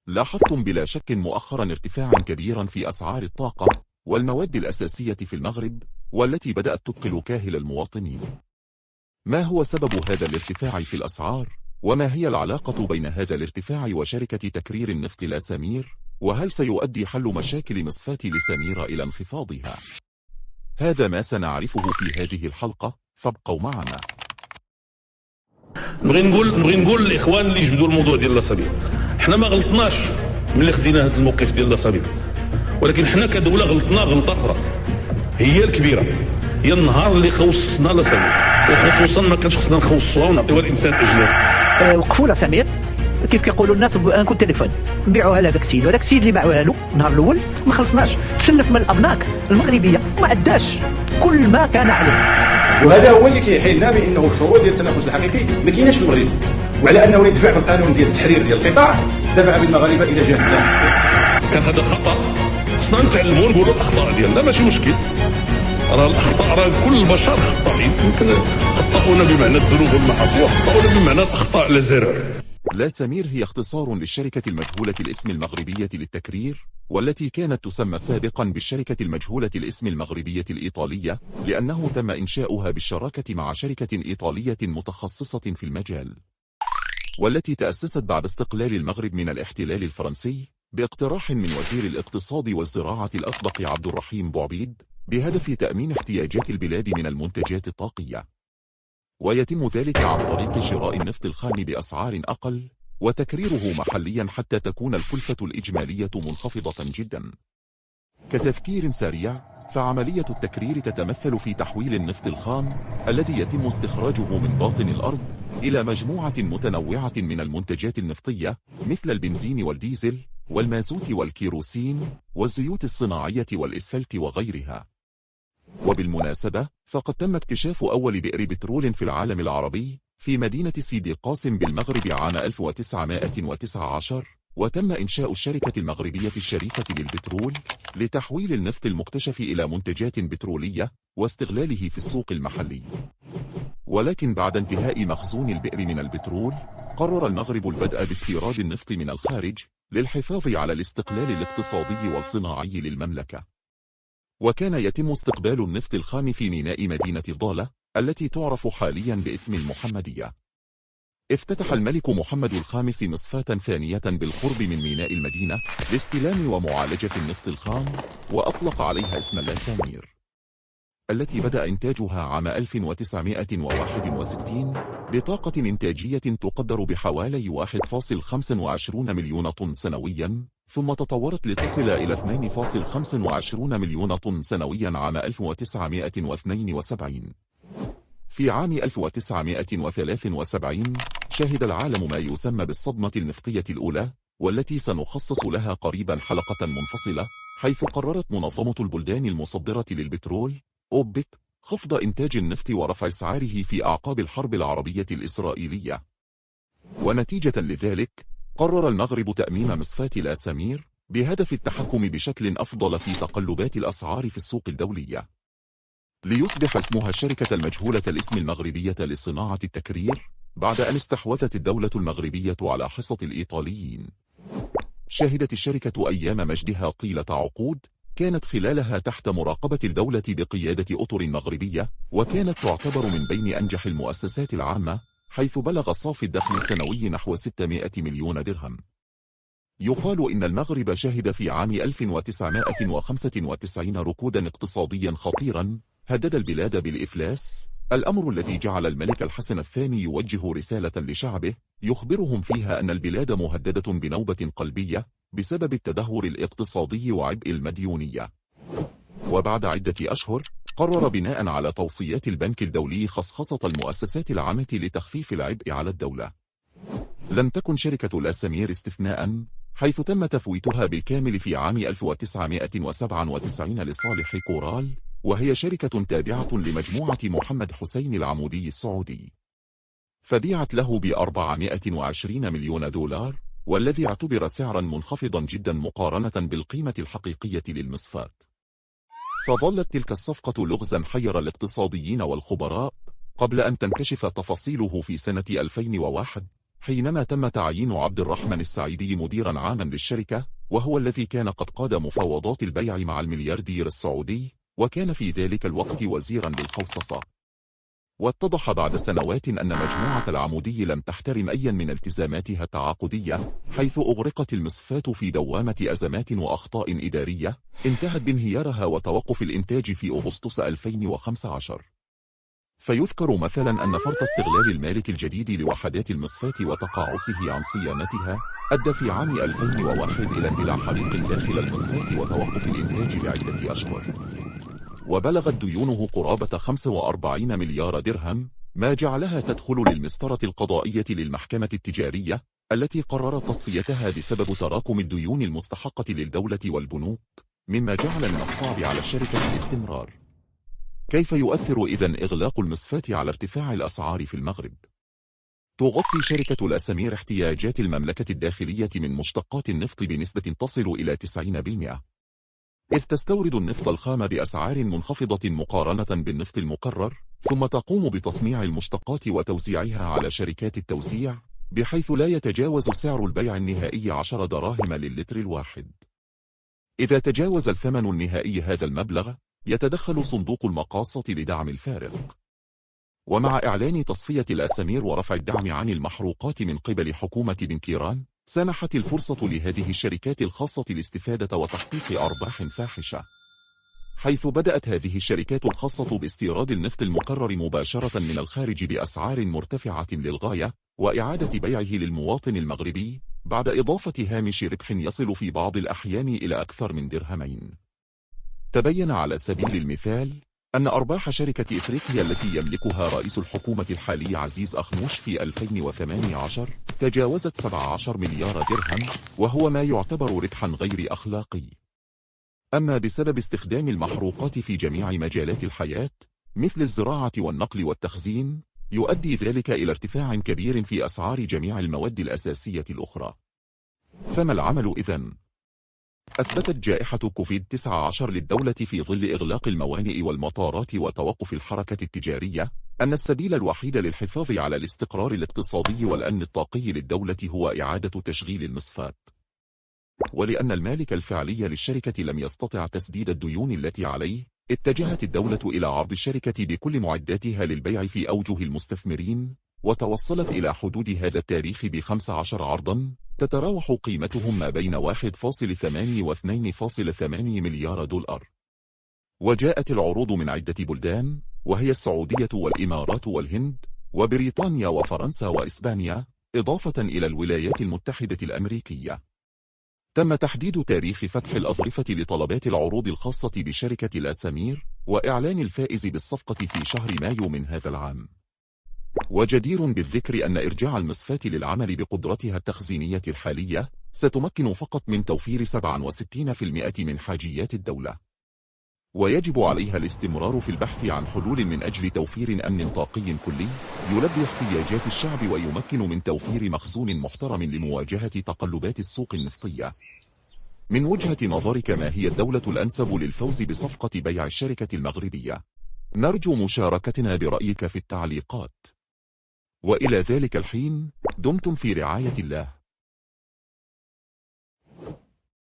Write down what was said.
لاحظتم بلا شك مؤخرا ارتفاعا كبيرا في أسعار الطاقة والمواد الأساسية في المغرب، والتي بدأت تثقل كاهل المواطنين. ما هو سبب هذا الارتفاع في الأسعار؟ وما هي العلاقة بين هذا الارتفاع وشركة تكرير النفط لاسامير؟ وهل سيؤدي حل مشاكل مصفاة لسامير إلى انخفاضها؟ هذا ما سنعرفه في هذه الحلقة، فابقوا معنا. نبغي نقول للاخوان اللي جبدوا الموضوع ديال لاسامير، حنا ما غلطناش ملي خدينا هذا الموقف ديال لاسامير، ولكن حنا كدوله غلطنا غلطه اخرى هي الكبيره، هي النهار اللي خوصنا لاسامير، وخصوصا ما كانش خصنا نخوصوها ونعطيوها الانسان اجنبي. وقفوا لاسامير كيف كيقولوا الناس بانكو التليفون، نبيعوها لهذاك السيد، وهذاك السيد اللي باعوها له النهار الاول ما خلصناش، تسلف من الابناك المغربيه ما اداش كل ما كان عليه. وهذا هو اللي كيحيلنا بانه الشروط ديال التنافس الحقيقي ما كايناش في المغرب، وعلى انه يدفع في القانون ديال التحرير ديال القطاع دفع بالمغاربه الى جهنم. كان هذا خطا، خصنا نتعلموا ونقولوا الاخطاء ديالنا، ماشي مشكل، راه الاخطاء راه كل البشر خطائين، يمكن خطاؤنا بمعنى الذنوب والمعاصي وخطاؤنا بمعنى الاخطاء لا زرار. لاسامير هي اختصار للشركة المجهولة الاسم المغربية للتكرير، والتي كانت تسمى سابقا بالشركة المجهولة الاسم المغربية الإيطالية، لأنه تم إنشاؤها بالشراكة مع شركة إيطالية متخصصة في المجال، والتي تأسست بعد استقلال المغرب من الاحتلال الفرنسي باقتراح من وزير الاقتصاد والزراعة الأسبق عبد الرحيم بوعبيد، بهدف تأمين احتياجات البلاد من المنتجات الطاقية، ويتم ذلك عن طريق شراء النفط الخام بأسعار أقل وتكريره محليا حتى تكون الكلفة الإجمالية منخفضة جدا. كتذكير سريع، فعملية التكرير تتمثل في تحويل النفط الخام الذي يتم استخراجه من باطن الأرض إلى مجموعة متنوعة من المنتجات النفطية مثل البنزين والديزل والمازوت والكيروسين والزيوت الصناعية والإسفلت وغيرها. وبالمناسبة، فقد تم اكتشاف أول بئر بترول في العالم العربي في مدينة سيدي قاسم بالمغرب عام 1919، وتم إنشاء الشركة المغربية الشريفة للبترول لتحويل النفط المكتشف إلى منتجات بترولية واستغلاله في السوق المحلي. ولكن بعد انتهاء مخزون البئر من البترول، قرر المغرب البدء باستيراد النفط من الخارج للحفاظ على الاستقلال الاقتصادي والصناعي للمملكة. وكان يتم استقبال النفط الخام في ميناء مدينة ضالة التي تعرف حاليا باسم المحمدية. افتتح الملك محمد الخامس مصفاة ثانية بالقرب من ميناء المدينة لاستلام ومعالجة النفط الخام، وأطلق عليها اسم لاسامير، التي بدأ إنتاجها عام 1961 بطاقة إنتاجية تقدر بحوالي 1.25 مليون طن سنويا، ثم تطورت لتصل إلى 2.25 مليون طن سنويا عام 1972. في عام 1973 شهد العالم ما يسمى بالصدمة النفطية الأولى، والتي سنخصص لها قريبا حلقة منفصلة، حيث قررت منظمة البلدان المصدرة للبترول أوبك خفض إنتاج النفط ورفع أسعاره في أعقاب الحرب العربية الإسرائيلية. ونتيجة لذلك، قرر المغرب تأمين مصفاة لاسامير بهدف التحكم بشكل أفضل في تقلبات الأسعار في السوق الدولية، ليصبح اسمها الشركة المجهولة الاسم المغربية لصناعة التكرير بعد أن استحوذت الدولة المغربية على حصة الإيطاليين. شهدت الشركة أيام مجدها طيلة عقود، كانت خلالها تحت مراقبة الدولة بقيادة أطر مغربية، وكانت تعتبر من بين أنجح المؤسسات العامة، حيث بلغ صافي الدخل السنوي نحو 600 مليون درهم. يقال إن المغرب شهد في عام 1995 ركودا اقتصاديا خطيرا هدد البلاد بالإفلاس، الأمر الذي جعل الملك الحسن الثاني يوجه رسالة لشعبه يخبرهم فيها أن البلاد مهددة بنوبة قلبية بسبب التدهور الاقتصادي وعبء المديونية. وبعد عدة أشهر، قرر بناء على توصيات البنك الدولي خصخصة المؤسسات العامة لتخفيف العبء على الدولة. لم تكن شركة لاسامير استثناء، حيث تم تفويتها بالكامل في عام 1997 لصالح كورال، وهي شركة تابعة لمجموعة محمد حسين العمودي السعودي، فبيعت له ب420 مليون دولار، والذي اعتبر سعرا منخفضا جدا مقارنة بالقيمة الحقيقية للمصفاة. فظلت تلك الصفقة لغزا حير الاقتصاديين والخبراء قبل أن تنكشف تفاصيله في سنة 2001، حينما تم تعيين عبد الرحمن السعيدي مديرا عاما للشركة، وهو الذي كان قد قاد مفاوضات البيع مع الملياردير السعودي، وكان في ذلك الوقت وزيرا للخوصصة. واتضح بعد سنوات أن مجموعة العمودي لم تحترم أيا من التزاماتها التعاقدية، حيث أغرقت المصفاة في دوامة أزمات وأخطاء إدارية انتهت بانهيارها وتوقف الإنتاج في أغسطس 2015. فيذكر مثلا أن فرط استغلال المالك الجديد لوحدات المصفاة وتقاعسه عن صيانتها أدى في عام 2001 إلى اندلاع حريق داخل المصفاة وتوقف الإنتاج لعدة أشهر. وبلغت ديونه قرابة 45 مليار درهم، ما جعلها تدخل للمسطرة القضائية للمحكمة التجارية التي قررت تصفيتها بسبب تراكم الديون المستحقة للدولة والبنوك، مما جعل من الصعب على الشركة الاستمرار. كيف يؤثر إذن إغلاق المصفاة على ارتفاع الأسعار في المغرب؟ تغطي شركة الأسامير احتياجات المملكة الداخلية من مشتقات النفط بنسبة تصل إلى 90%، إذ تستورد النفط الخام بأسعار منخفضة مقارنة بالنفط المكرر، ثم تقوم بتصنيع المشتقات وتوزيعها على شركات التوزيع، بحيث لا يتجاوز سعر البيع النهائي 10 دراهم للتر الواحد. إذا تجاوز الثمن النهائي هذا المبلغ، يتدخل صندوق المقاصة لدعم الفارق. ومع إعلان تصفية الأسامير ورفع الدعم عن المحروقات من قبل حكومة بن كيران، سنحت الفرصة لهذه الشركات الخاصة الاستفادة وتحقيق أرباح فاحشة، حيث بدأت هذه الشركات الخاصة باستيراد النفط المكرر مباشرة من الخارج بأسعار مرتفعة للغاية، وإعادة بيعه للمواطن المغربي بعد إضافة هامش ربح يصل في بعض الأحيان إلى أكثر من درهمين. تبين على سبيل المثال أن أرباح شركة إفريقيا التي يملكها رئيس الحكومة الحالي عزيز أخنوش في 2018 تجاوزت 17 مليار درهم، وهو ما يعتبر ربحا غير أخلاقي. أما بسبب استخدام المحروقات في جميع مجالات الحياة مثل الزراعة والنقل والتخزين، يؤدي ذلك إلى ارتفاع كبير في أسعار جميع المواد الأساسية الأخرى. فما العمل إذن؟ أثبتت جائحة كوفيد-19 للدولة في ظل إغلاق الموانئ والمطارات وتوقف الحركة التجارية أن السبيل الوحيد للحفاظ على الاستقرار الاقتصادي والأمن الطاقي للدولة هو إعادة تشغيل المصفاة. ولأن المالك الفعلي للشركة لم يستطع تسديد الديون التي عليه، اتجهت الدولة إلى عرض الشركة بكل معداتها للبيع في أوجه المستثمرين، وتوصلت إلى حدود هذا التاريخ ب15 عرضا تتراوح قيمتهم ما بين 1.8 و 2.8 مليار دولار. وجاءت العروض من عدة بلدان، وهي السعودية والإمارات والهند وبريطانيا وفرنسا وإسبانيا، إضافة إلى الولايات المتحدة الأمريكية. تم تحديد تاريخ فتح الأظرفة لطلبات العروض الخاصة بشركة الأسامير، وإعلان الفائز بالصفقة في شهر مايو من هذا العام. وجدير بالذكر أن إرجاع المصفاة للعمل بقدرتها التخزينية الحالية ستمكن فقط من توفير 67% من حاجيات الدولة، ويجب عليها الاستمرار في البحث عن حلول من أجل توفير أمن طاقي كلي يلبي احتياجات الشعب ويمكن من توفير مخزون محترم لمواجهة تقلبات السوق النفطية. من وجهة نظرك، ما هي الدولة الأنسب للفوز بصفقة بيع الشركة المغربية؟ نرجو مشاركتنا برأيك في التعليقات. وإلى ذلك الحين، دمتم في رعاية الله.